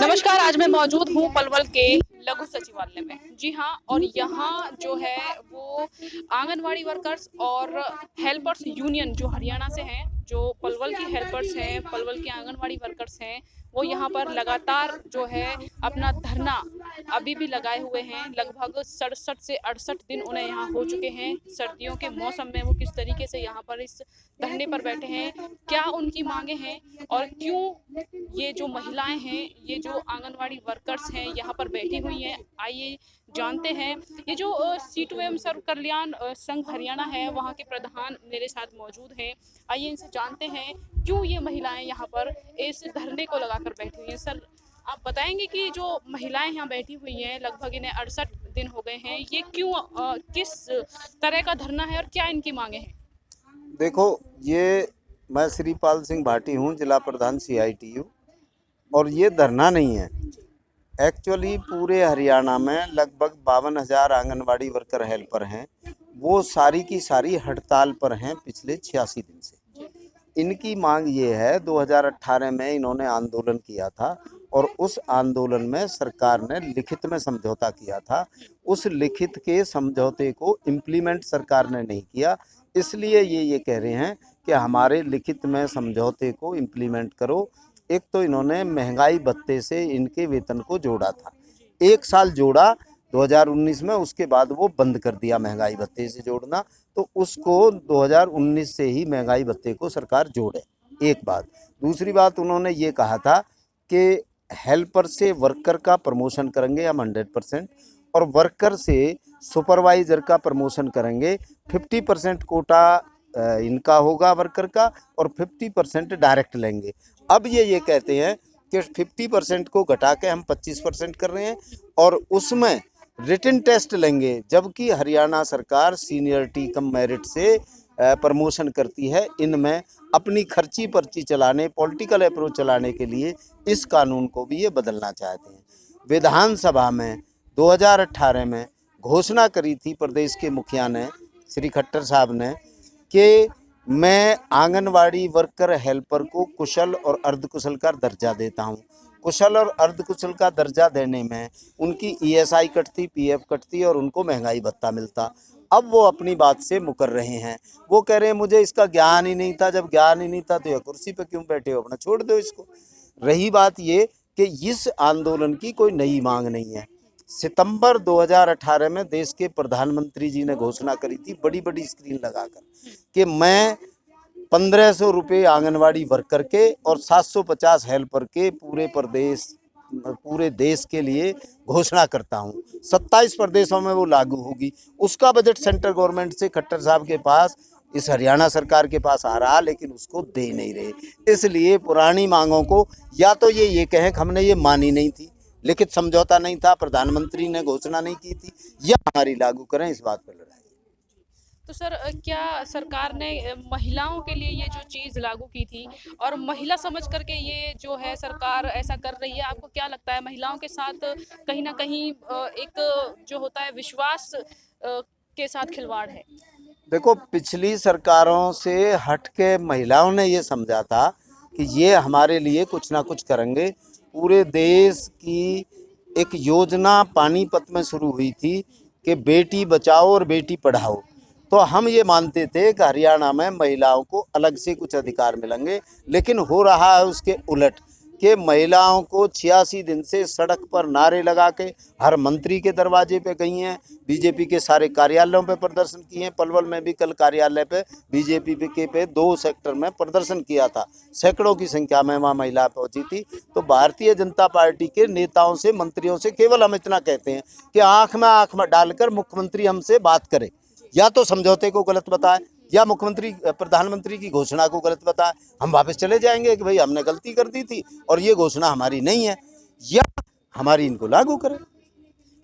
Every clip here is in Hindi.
नमस्कार। आज मैं मौजूद हूँ पलवल के लघु सचिवालय में। जी हाँ, और यहाँ जो है वो आंगनवाड़ी वर्कर्स और हेल्पर्स यूनियन जो हरियाणा से हैं, जो पलवल की हेल्पर्स हैं, पलवल के आंगनवाड़ी वर्कर्स हैं, वो यहाँ पर लगातार जो है अपना धरना अभी भी लगाए हुए हैं। लगभग 67 से 68 दिन उन्हें यहाँ हो चुके हैं। सर्दियों के मौसम में वो किस तरीके से यहाँ पर इस धरने पर बैठे हैं, क्या उनकी मांगे हैं और क्यों ये जो महिलाएं हैं, ये जो आंगनवाड़ी वर्कर्स हैं यहाँ पर बैठी हुई हैं, आइए जानते हैं। ये जो सीटू एवं सर्व कल्याण संघ हरियाणा है, वहाँ के प्रधान मेरे साथ मौजूद हैं। आइए इनसे जानते हैं क्यों ये महिलाएं यहाँ पर इस धरने को लगाकर बैठी हुई हैं। सर, आप बताएंगे कि जो महिलाएं यहाँ बैठी हुई हैं, लगभग इन्हें 68 दिन हो गए हैं, ये क्यों किस तरह का धरना है और क्या इनकी मांगे हैं? देखो, ये मैं श्रीपाल सिंह भाटी हूँ, जिला प्रधान CITU। और ये धरना नहीं है। एक्चुअली पूरे हरियाणा में लगभग 52,000 आंगनवाड़ी वर्कर हेल्पर हैं। वो सारी की सारी हड़ताल पर हैं पिछले 86 दिन से। इनकी मांग ये है, 2018 में इन्होंने आंदोलन किया था और उस आंदोलन में सरकार ने लिखित में समझौता किया था। उस लिखित के समझौते को इम्प्लीमेंट सरकार ने नहीं किया, इसलिए ये कह रहे हैं कि हमारे लिखित में समझौते को इम्प्लीमेंट करो। एक तो इन्होंने महंगाई भत्ते से इनके वेतन को जोड़ा था, 1 साल जोड़ा 2019 में, उसके बाद वो बंद कर दिया महंगाई भत्ते से जोड़ना। तो उसको 2019 से ही महंगाई भत्ते को सरकार जोड़े, एक बात। दूसरी बात, उन्होंने ये कहा था कि हेल्पर से वर्कर का प्रमोशन करेंगे हम 100%, और वर्कर से सुपरवाइजर का प्रमोशन करेंगे। 50% कोटा इनका होगा वर्कर का और 50% डायरेक्ट लेंगे। अब ये कहते हैं कि 50% को घटा के हम 25% कर रहे हैं और उसमें रिटन टेस्ट लेंगे, जबकि हरियाणा सरकार सीनियरिटी कम मेरिट से प्रमोशन करती है। इनमें अपनी खर्ची पर्ची चलाने, पॉलिटिकल अप्रोच चलाने के लिए इस कानून को भी ये बदलना चाहते हैं। विधानसभा में 2018 में घोषणा करी थी प्रदेश के मुखिया ने, श्री खट्टर साहब ने, कि मैं आंगनवाड़ी वर्कर हेल्पर को कुशल और अर्धकुशल का दर्जा देता हूं। कुशल और अर्धकुशल का दर्जा देने में उनकी ESI कटती, PF कटती और उनको महंगाई भत्ता मिलता। अब वो अपनी बात से मुकर रहे हैं। वो कह रहे हैं मुझे इसका ज्ञान ही नहीं था। जब ज्ञान ही नहीं था तो यह कुर्सी पे क्यों बैठे हो, अपना छोड़ दो इसको। रही बात ये कि इस आंदोलन की कोई नई मांग नहीं है। सितंबर 2018 में देश के प्रधानमंत्री जी ने घोषणा करी थी बड़ी बड़ी स्क्रीन लगाकर कि मैं 1,500 रुपये आंगनवाड़ी वर्कर के और 750 हेल्पर के पूरे देश के लिए घोषणा करता हूं। 27 प्रदेशों में वो लागू होगी। उसका बजट सेंट्रल गवर्नमेंट से खट्टर साहब के पास, इस हरियाणा सरकार के पास आ रहा, लेकिन उसको दे नहीं रहे। इसलिए पुरानी मांगों को या तो ये कहें कि हमने ये मानी नहीं थी, लिखित समझौता नहीं था, प्रधानमंत्री ने घोषणा नहीं की थी, या हमारी लागू करें। इस बात पर लड़ाई। तो सर, क्या सरकार ने महिलाओं के लिए ये जो चीज़ लागू की थी और महिला समझ करके ये जो है सरकार ऐसा कर रही है, आपको क्या लगता है महिलाओं के साथ कहीं ना कहीं एक जो होता है विश्वास के साथ खिलवाड़ है? देखो, पिछली सरकारों से हट के महिलाओं ने ये समझा था कि ये हमारे लिए कुछ ना कुछ करेंगे। पूरे देश की एक योजना पानीपत में शुरू हुई थी कि बेटी बचाओ और बेटी पढ़ाओ। तो हम ये मानते थे कि हरियाणा में महिलाओं को अलग से कुछ अधिकार मिलेंगे, लेकिन हो रहा है उसके उलट कि महिलाओं को 86 दिन से सड़क पर नारे लगा के हर मंत्री के दरवाजे पे गई हैं, बीजेपी के सारे कार्यालयों पे प्रदर्शन किए हैं। पलवल में भी कल कार्यालय पे बीजेपी के पे 2 सेक्टर में प्रदर्शन किया था। सैकड़ों की संख्या में वहाँ महिला पहुंची थी। तो भारतीय जनता पार्टी के नेताओं से, मंत्रियों से केवल हम इतना कहते हैं कि आँख में डालकर मुख्यमंत्री हमसे बात करे, या तो समझौते को गलत बताए या प्रधानमंत्री की घोषणा को गलत बताए। हम वापस चले जाएंगे कि भाई हमने गलती कर दी थी और ये घोषणा हमारी नहीं है, या हमारी इनको लागू करें।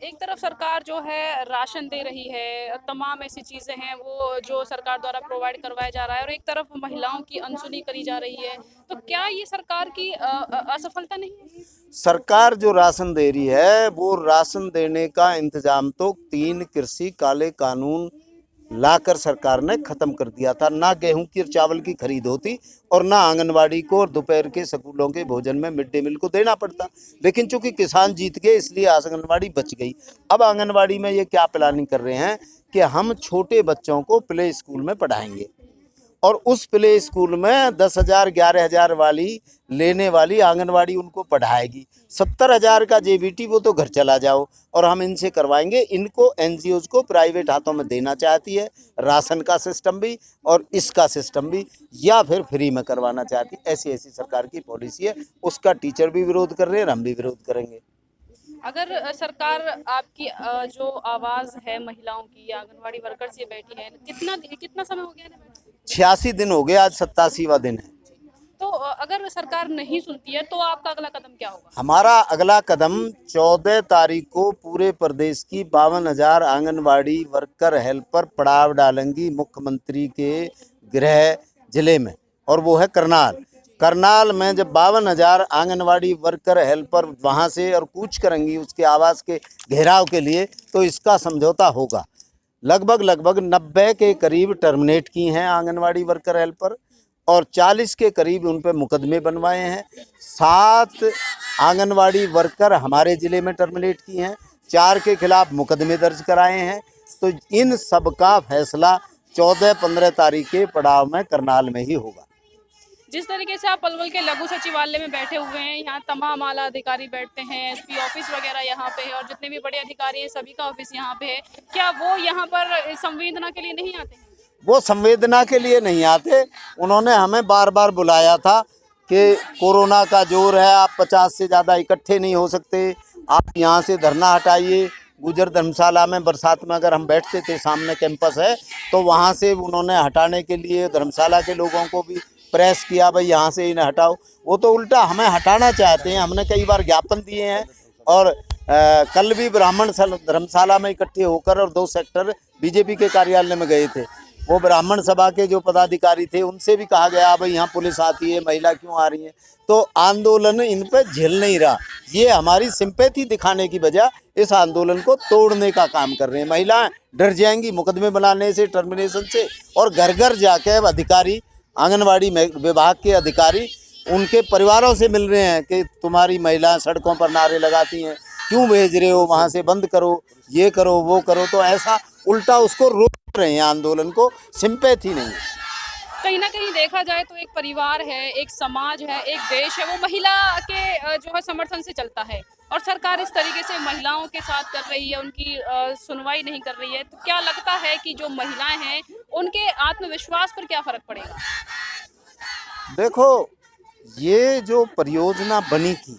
एक तरफ सरकार जो है राशन दे रही है, तमाम ऐसी चीजें हैं वो जो सरकार द्वारा प्रोवाइड करवाया जा रहा है, और एक तरफ महिलाओं की अनसुनी करी जा रही है। तो क्या ये सरकार की असफलता नहीं है? सरकार जो राशन दे रही है, वो राशन देने का इंतजाम तो 3 कृषि काले कानून लाकर सरकार ने खत्म कर दिया था। ना गेहूं की और चावल की खरीद होती और ना आंगनवाड़ी को और दोपहर के स्कूलों के भोजन में मिड डे मील को देना पड़ता। लेकिन चूंकि किसान जीत गए इसलिए आंगनवाड़ी बच गई। अब आंगनवाड़ी में ये क्या प्लानिंग कर रहे हैं कि हम छोटे बच्चों को प्ले स्कूल में पढ़ाएंगे और उस प्ले स्कूल में 10,000 11,000 वाली लेने वाली आंगनवाड़ी उनको पढ़ाएगी। 70,000 का जेबीटी वो तो घर चला जाओ और हम इनसे करवाएंगे। इनको एनजीओज को प्राइवेट हाथों में देना चाहती है, राशन का सिस्टम भी और इसका सिस्टम भी, या फिर फ्री में करवाना चाहती है। ऐसी ऐसी सरकार की पॉलिसी है, उसका टीचर भी विरोध कर रहे हैं, हम भी विरोध करेंगे। अगर सरकार आपकी जो आवाज़ है महिलाओं की, आंगनवाड़ी वर्कर्स ये बैठी है, कितना समय हो गया इन्हें बैठे? 86 दिन हो गए, आज 87वां दिन है। तो अगर सरकार नहीं सुनती है तो आपका अगला कदम क्या होगा? हमारा अगला कदम 14 तारीख को पूरे प्रदेश की 52,000 आंगनवाड़ी वर्कर हेल्पर पड़ाव डालेंगी मुख्यमंत्री के गृह जिले में, और वो है करनाल। करनाल में जब 52,000 आंगनवाड़ी वर्कर हेल्पर वहाँ से और कूच करेंगी उसके आवास के घेराव के लिए, तो इसका समझौता होगा। लगभग 90 के करीब टर्मिनेट की हैं आंगनवाड़ी वर्कर हेल्पर और 40 के करीब उन पर मुकदमे बनवाए हैं। 7 आंगनवाड़ी वर्कर हमारे ज़िले में टर्मिनेट की हैं, 4 के खिलाफ मुकदमे दर्ज कराए हैं। तो इन सब का फैसला 14-15 तारीख के पड़ाव में करनाल में ही होगा। जिस तरीके से आप पलवल के लघु सचिवालय में बैठे हुए हैं, यहाँ तमाम आला अधिकारी बैठते हैं, एसपी ऑफिस वगैरह यहाँ पे है और जितने भी बड़े अधिकारी हैं सभी का ऑफिस यहाँ पे है, क्या वो यहाँ पर संवेदना के लिए नहीं आते? वो संवेदना के लिए नहीं आते। उन्होंने हमें बार बार बुलाया था कि कोरोना का जोर है, आप 50 से ज़्यादा इकट्ठे नहीं हो सकते, आप यहाँ से धरना हटाइए। गुजर धर्मशाला में बरसात में अगर हम बैठते थे, सामने कैंपस है, तो वहाँ से उन्होंने हटाने के लिए धर्मशाला के लोगों को भी प्रेस किया, भाई यहाँ से इन्हें हटाओ। वो तो उल्टा हमें हटाना चाहते हैं। हमने कई बार ज्ञापन दिए हैं और कल भी ब्राह्मण धर्मशाला में इकट्ठे होकर और 2 सेक्टर बीजेपी के कार्यालय में गए थे। वो ब्राह्मण सभा के जो पदाधिकारी थे उनसे भी कहा गया, भाई यहाँ पुलिस आती है, महिला क्यों आ रही है। तो आंदोलन इन पे झेल नहीं रहा। ये हमारी सिंपैथी दिखाने की बजाय इस आंदोलन को तोड़ने का काम कर रहे हैं। महिलाएं डर जाएंगी मुकदमे बनाने से, टर्मिनेशन से, और घर घर जाके अधिकारी, आंगनवाड़ी विभाग के अधिकारी उनके परिवारों से मिल रहे हैं कि तुम्हारी महिलाएं सड़कों पर नारे लगाती हैं, क्यों भेज रहे हो, वहाँ से बंद करो, ये करो, वो करो। तो ऐसा उल्टा उसको रोक रहे हैं, आंदोलन को सिंपैथी नहीं है। कहीं ना कहीं देखा जाए तो एक परिवार है, एक समाज है, एक देश है, वो महिला के जो है समर्थन से चलता है और सरकार इस तरीके से महिलाओं के साथ कर रही है, उनकी सुनवाई नहीं कर रही है। तो क्या लगता है कि जो महिलाएं हैं उनके आत्मविश्वास पर क्या फर्क पड़ेगा? देखो, ये जो परियोजना बनी थी,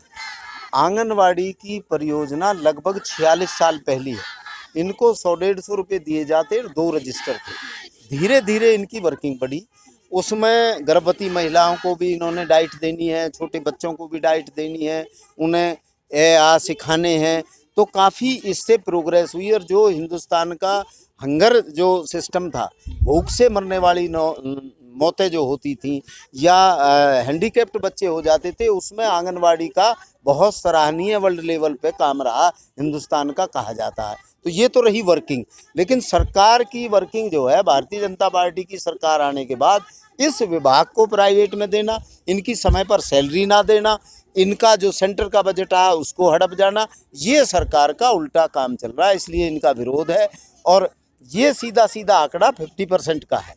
आंगनवाड़ी की परियोजना लगभग 46 साल पहले है। इनको 100-150 रुपये दिए जाते, 2 रजिस्टर थे। धीरे धीरे इनकी वर्किंग बढ़ी। उसमें गर्भवती महिलाओं को भी इन्होंने डाइट देनी है, छोटे बच्चों को भी डाइट देनी है, उन्हें सिखाने हैं। तो काफ़ी इससे प्रोग्रेस हुई और जो हिंदुस्तान का हंगर जो सिस्टम था, भूख से मरने वाली मौतें जो होती थी या हैंडीकैप्ड बच्चे हो जाते थे, उसमें आंगनवाड़ी का बहुत सराहनीय वर्ल्ड लेवल पे काम रहा, हिंदुस्तान का कहा जाता है। तो ये तो रही वर्किंग। लेकिन सरकार की वर्किंग जो है, भारतीय जनता पार्टी की सरकार आने के बाद इस विभाग को प्राइवेट में देना, इनकी समय पर सैलरी ना देना, इनका जो सेंटर का बजट आया उसको हड़प जाना, ये सरकार का उल्टा काम चल रहा है। इसलिए इनका विरोध है। और ये सीधा सीधा आंकड़ा 50% का है।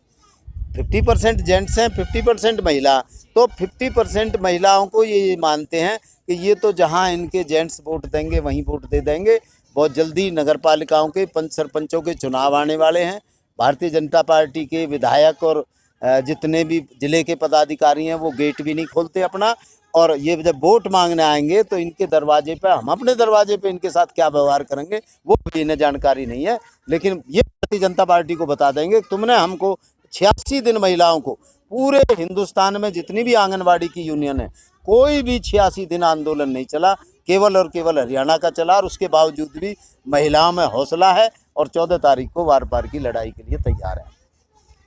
50% जेंट्स हैं, 50% महिला। तो 50% महिलाओं को ये मानते हैं कि ये तो जहां इनके जेंट्स वोट देंगे वहीं वोट दे देंगे। बहुत जल्दी नगर पालिकाओं के पंच सरपंचों के चुनाव आने वाले हैं। भारतीय जनता पार्टी के विधायक और जितने भी जिले के पदाधिकारी हैं वो गेट भी नहीं खोलते अपना। और ये जब वोट मांगने आएंगे तो इनके दरवाजे पे, हम अपने दरवाजे पे इनके साथ क्या व्यवहार करेंगे वो भी इन्हें जानकारी नहीं है। लेकिन ये भारतीय जनता पार्टी को बता देंगे, तुमने हमको 86 दिन महिलाओं को, पूरे हिंदुस्तान में जितनी भी आंगनवाड़ी की यूनियन है, कोई भी 86 दिन आंदोलन नहीं चला, केवल और केवल हरियाणा का चला। और उसके बावजूद भी महिलाओं में हौसला है और 14 तारीख को वार पार की लड़ाई के लिए तैयार है।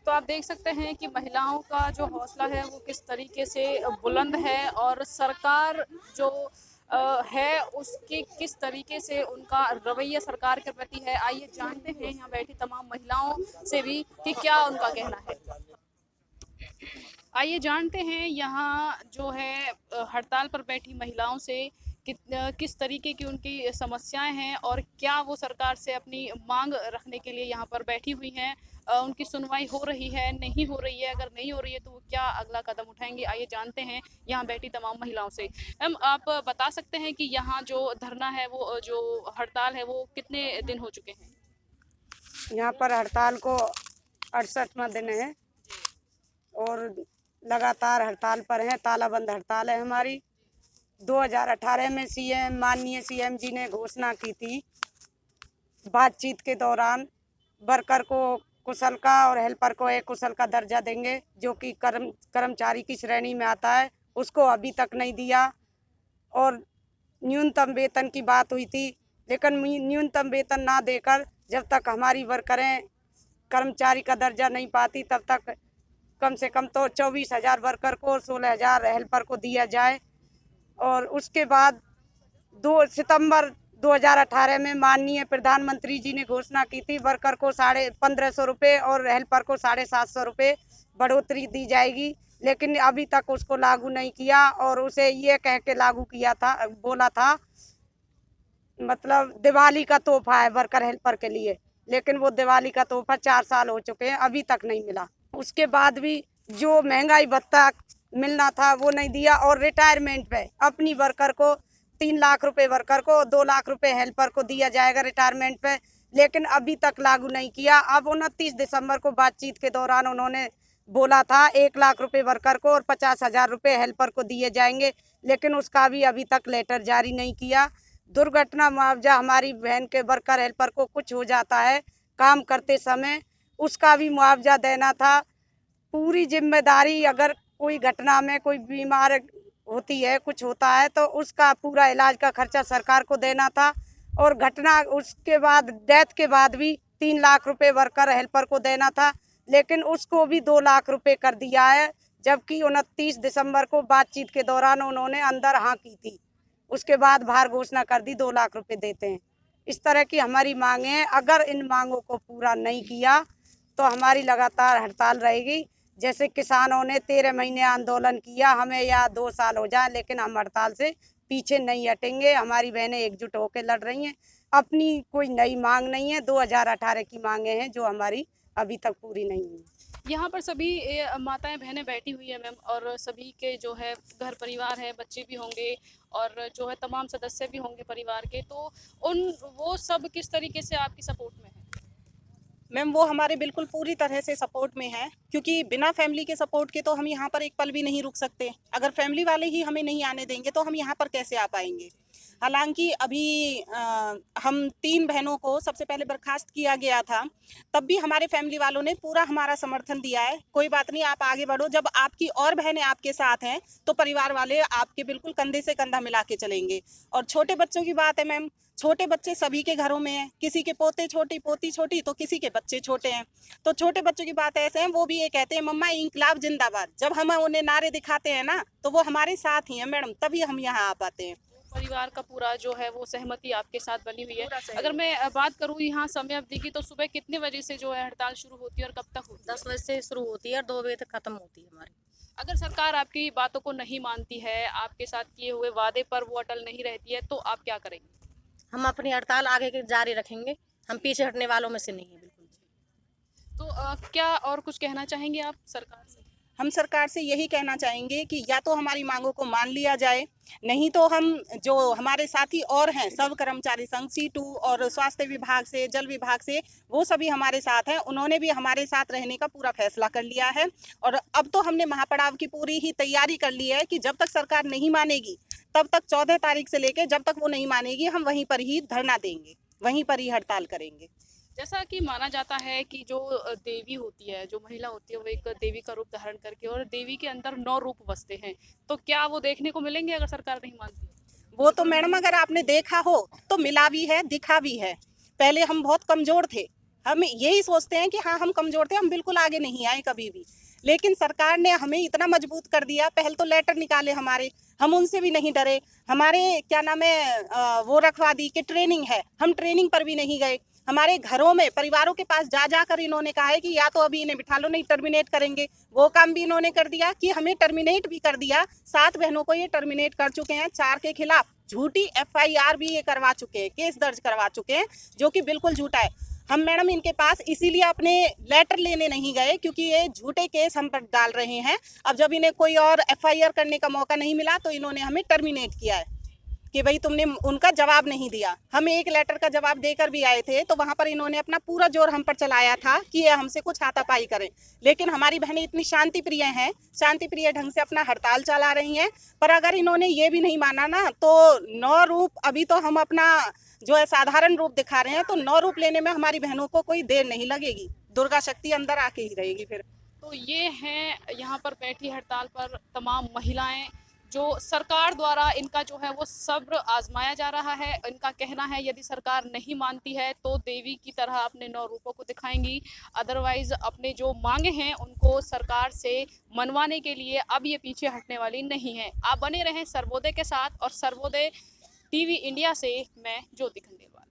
तो आप देख सकते हैं कि महिलाओं का जो हौसला है वो किस तरीके से बुलंद है और सरकार जो है उसके किस तरीके से उनका रवैया सरकार के प्रति है, आइए जानते हैं यहाँ बैठी तमाम महिलाओं से भी कि क्या उनका कहना है। आइए जानते हैं यहाँ जो है हड़ताल पर बैठी महिलाओं से किस तरीके की उनकी समस्याएं हैं और क्या वो सरकार से अपनी मांग रखने के लिए यहाँ पर बैठी हुई हैं। उनकी सुनवाई हो रही है, नहीं हो रही है, अगर नहीं हो रही है तो वो क्या अगला कदम उठाएंगे, आइए जानते हैं यहाँ बैठी तमाम महिलाओं से। मैम, आप बता सकते हैं कि यहाँ जो धरना है, वो जो हड़ताल है, वो कितने दिन हो चुके हैं? यहाँ पर हड़ताल को 68वां दिन है और लगातार हड़ताल पर हैं। तालाबंद हड़ताल है हमारी। 2018 में माननीय सीएम जी ने घोषणा की थी, बातचीत के दौरान वर्कर को कुशल का और हेल्पर को एक कुशल का दर्जा देंगे, जो कि कर्मचारी की श्रेणी में आता है। उसको अभी तक नहीं दिया। और न्यूनतम वेतन की बात हुई थी, लेकिन न्यूनतम वेतन ना देकर जब तक हमारी वर्करें कर्मचारी का दर्जा नहीं पाती, तब तक कम से कम तो 24,000 वर्कर को, 16,000 हेल्पर को दिया जाए। और उसके बाद 2 सितंबर 2018 में माननीय प्रधानमंत्री जी ने घोषणा की थी, वर्कर को 1550 रुपये और हेल्पर को 750 रुपये बढ़ोतरी दी जाएगी, लेकिन अभी तक उसको लागू नहीं किया। और उसे ये कह के लागू किया था, बोला था मतलब दिवाली का तोहफा है वर्कर हेल्पर के लिए, लेकिन वो दिवाली का तोहफा 4 साल हो चुके हैं, अभी तक नहीं मिला। उसके बाद भी जो महंगाई भत्ता मिलना था वो नहीं दिया। और रिटायरमेंट पे अपनी वर्कर को 3 लाख रुपए वर्कर को, 2 लाख रुपए हेल्पर को दिया जाएगा रिटायरमेंट पे, लेकिन अभी तक लागू नहीं किया। अब 29 दिसंबर को बातचीत के दौरान उन्होंने बोला था 1 लाख रुपए वर्कर को और 50,000 रुपये हेल्पर को दिए जाएंगे, लेकिन उसका भी अभी तक लेटर जारी नहीं किया। दुर्घटना मुआवजा हमारी बहन के वर्कर हेल्पर को कुछ हो जाता है काम करते समय, उसका भी मुआवजा देना था। पूरी जिम्मेदारी, अगर कोई घटना में कोई बीमार होती है, कुछ होता है, तो उसका पूरा इलाज का खर्चा सरकार को देना था। और घटना उसके बाद डेथ के बाद भी 3 लाख रुपए वर्कर हेल्पर को देना था, लेकिन उसको भी 2 लाख रुपए कर दिया है, जबकि 29 दिसंबर को बातचीत के दौरान उन्होंने अंदर हाँ की थी। उसके बाद बाहर घोषणा कर दी 2 लाख रुपए देते हैं। इस तरह की हमारी मांगे हैं। अगर इन मांगों को पूरा नहीं किया तो हमारी लगातार हड़ताल रहेगी। जैसे किसानों ने 13 महीने आंदोलन किया, हमें या 2 साल हो जाए, लेकिन हम हड़ताल से पीछे नहीं हटेंगे। हमारी बहनें एकजुट होकर लड़ रही हैं। अपनी कोई नई मांग नहीं है, 2018 की मांगे हैं जो हमारी अभी तक पूरी नहीं हुई। यहाँ पर सभी माताएं बहनें बैठी हुई है मैम, और सभी के जो है घर परिवार है, बच्चे भी होंगे और जो है तमाम सदस्य भी होंगे परिवार के, तो वो सब किस तरीके से आपकी सपोर्ट में है? मैम, वो हमारे बिल्कुल पूरी तरह से सपोर्ट में है, क्योंकि बिना फैमिली के सपोर्ट के तो हम यहाँ पर एक पल भी नहीं रुक सकते। अगर फैमिली वाले ही हमें नहीं आने देंगे तो हम यहाँ पर कैसे आ पाएंगे। हालांकि अभी हम 3 बहनों को सबसे पहले बर्खास्त किया गया था, तब भी हमारे फैमिली वालों ने पूरा हमारा समर्थन दिया है। कोई बात नहीं, आप आगे बढ़ो। जब आपकी और बहनें आपके साथ हैं तो परिवार वाले आपके बिल्कुल कंधे से कंधा मिला के चलेंगे। और छोटे बच्चों की बात है मैम, छोटे बच्चे सभी के घरों में हैं। किसी के पोते छोटी, पोती छोटी, तो किसी के बच्चे छोटे हैं। तो छोटे बच्चों की बात ऐसे हैं, वो भी ये कहते हैं मम्मा इंकलाब जिंदाबाद। जब हम उन्हें नारे दिखाते हैं ना, तो वो हमारे साथ ही हैं मैडम, तभी हम यहाँ आ पाते हैं। परिवार का पूरा जो है वो सहमति आपके साथ बनी हुई है। अगर मैं बात करूँ यहाँ समय अवधि की, तो सुबह कितने बजे से जो है हड़ताल शुरू होती है और कब तक होती है? 10 बजे से शुरू होती है और 2 बजे तक खत्म होती है हमारी। अगर सरकार आपकी बातों को नहीं मानती है, आपके साथ किए हुए वादे पर वो अटल नहीं रहती है, तो आप क्या करेंगे? हम अपनी हड़ताल आगे के जारी रखेंगे। हम पीछे हटने वालों में से नहीं है बिल्कुल। तो क्या और कुछ कहना चाहेंगे आप सरकार से? हम सरकार से यही कहना चाहेंगे कि या तो हमारी मांगों को मान लिया जाए, नहीं तो हम जो हमारे साथी और हैं सब कर्मचारी संघ C2 और स्वास्थ्य विभाग से, जल विभाग से, वो सभी हमारे साथ हैं। उन्होंने भी हमारे साथ रहने का पूरा फैसला कर लिया है। और अब तो हमने महापड़ाव की पूरी ही तैयारी कर ली है कि जब तक सरकार नहीं मानेगी तब तक 14 तारीख से लेके जब तक वो नहीं मानेगी, हम वहीं पर ही धरना देंगे, वहीं पर ही हड़ताल करेंगे। जैसा कि माना जाता है कि जो देवी होती है, जो महिला होती है, वो एक देवी का रूप धारण करके, और देवी के अंदर 9 रूप बसते हैं, तो क्या वो देखने को मिलेंगे अगर सरकार नहीं मानती? वो तो मैडम अगर आपने देखा हो तो मिला भी है, दिखा भी है। पहले हम बहुत कमजोर थे, हम यही सोचते हैं कि हाँ हम कमजोर थे, हम बिल्कुल आगे नहीं आए कभी भी, लेकिन सरकार ने हमें इतना मजबूत कर दिया, पहले तो लेटर निकाले हमारे, हम उनसे भी नहीं डरे, हमारे क्या नाम है वो रखवा दी कि ट्रेनिंग है, हम ट्रेनिंग पर भी नहीं गए। हमारे घरों में परिवारों के पास जा जाकर इन्होंने कहा है कि या तो अभी इन्हें बिठा लो नहीं टर्मिनेट करेंगे, वो काम भी इन्होंने कर दिया कि हमें टर्मिनेट भी कर दिया। 7 बहनों को ये टर्मिनेट कर चुके हैं, 4 के खिलाफ झूठी FIR भी ये करवा चुके हैं, केस दर्ज करवा चुके हैं, जो कि बिल्कुल झूठा है। हम मैडम इनके पास इसीलिए अपने लेटर लेने नहीं गए क्योंकि ये झूठे केस हम पर डाल रहे हैं। अब जब इन्हें कोई और FIR करने का मौका नहीं मिला तो इन्होंने हमें टर्मिनेट किया है कि भाई तुमने उनका जवाब नहीं दिया। हम एक लेटर का जवाब देकर भी आए थे तो वहां पर इन्होंने अपना पूरा जोर हम पर चलाया था कि ये हमसे कुछ हाथापाई करें, लेकिन हमारी बहनें इतनी शांति प्रिय हैं, शांति प्रिय ढंग से अपना हड़ताल चला रही हैं। पर अगर इन्होंने ये भी नहीं माना ना तो 9 रूप, अभी तो हम अपना जो है साधारण रूप दिखा रहे हैं, तो 9 रूप लेने में हमारी बहनों को कोई देर नहीं लगेगी, दुर्गा शक्ति अंदर आके ही रहेगी फिर। तो ये हैं यहाँ पर बैठी हड़ताल पर तमाम महिलाएं, जो सरकार द्वारा इनका जो है वो सब्र आजमाया जा रहा है। इनका कहना है यदि सरकार नहीं मानती है तो देवी की तरह अपने 9 रूपों को दिखाएंगी, अदरवाइज अपने जो मांगे हैं उनको सरकार से मनवाने के लिए अब ये पीछे हटने वाली नहीं है। आप बने रहें सर्वोदय के साथ, और सर्वोदय TV इंडिया से मैं ज्योति खंडेलवाल।